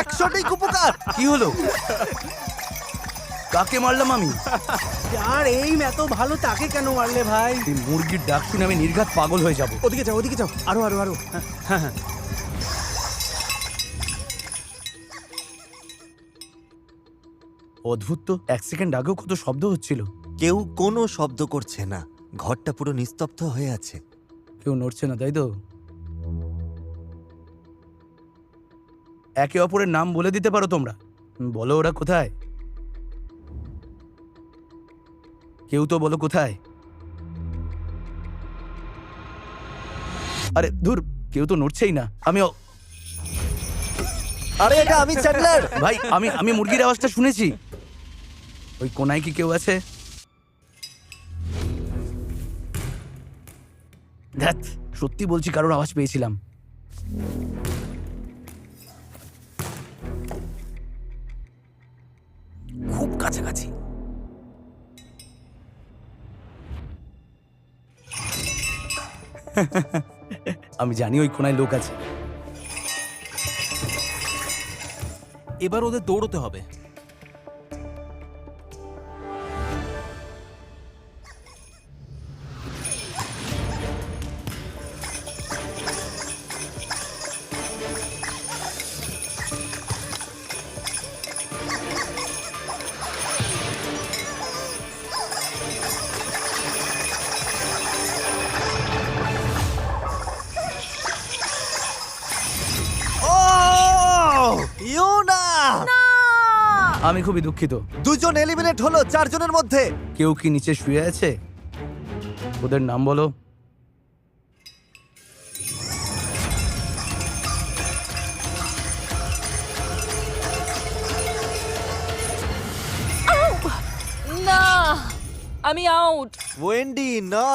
একশোটাই উপকার। কি হলো? কাকে মারলাম আমি? আর এই এত ভালো তাকে কেন মারলে ভাই? এই মুরগির ডাক শুনে আমি নির্ঘাত পাগল হয়ে যাব। ওদিকে যাও, ওদিকে যাও, আরো আরো আরো। হ্যাঁ। অদ্ভুত তো, 1 সেকেন্ড আগেও কত শব্দ হচ্ছিল। কেউ কোনো শব্দ করছে না, ঘরটা পুরো নিস্তব্ধ হয়ে আছে। কেউ নড়ছে না, তাই তো? একে অপরের নাম বলে দিতে পারো তোমরা? বলো ওরা কোথায়? কেউ তো বলো কোথায়? আরে ধুর, কেউ তো নড়ছেই না। আরে এটা আমি চ্যান্ডলার। ভাই, আমি মুরগির আওয়াজটা শুনেছি। ওই কোনায় কি কেউ আছে? ধ্যাৎ, সত্যি বলছি, কারোর আওয়াজ পেয়েছিলাম। খুব কাছাকাছি। আমি জানি ওই কোনায় লোক আছে। এবার ওদের দৌড়তে হবে। ইয়োনা! আমি খুবই দুঃখিত। দুজন এলিমিনেট হলো 4 জনের মধ্যে। কেউ কি নিচে শুয়ে আছে? ওদের নাম বলো। না, আমি আউট। ওয়েন্ডি না,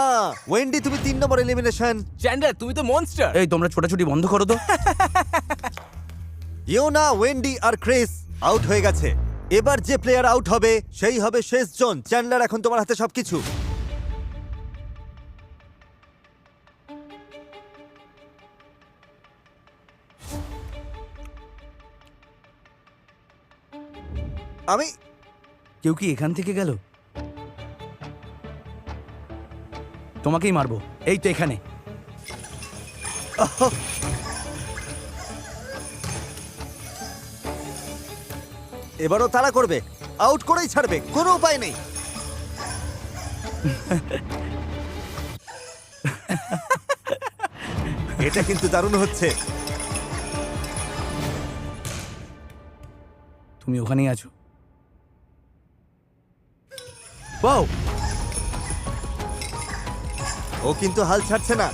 ওয়েন্ডি তুমি 3 নম্বর এলিমিনেশন। চ্যান্ডলার, তুমি তো মনস্টার। এই তোমরা ছোটাছুটি বন্ধ করো তো। ইয়োনা, ওয়েন্ডি আর ক্রিস আউট হয়ে গেছে। এবার যে প্লেয়ার আউট হবে সেই হবে শেষ জন। চ্যান্ডলার, এখন তোমার হাতে সবকিছু। আমি কেউ কি এখান থেকে গেল? তোমাকেই মারবো। এই তো এখানে। এবারও তাড়া করবে, আউট করেই ছাড়বে, কোনো উপায় নেই। এটা কিন্তু দারুণ হচ্ছে। তুমি ওখানেই আছো। ওয়াও, ও কিন্তু হাল ছাড়ছে না।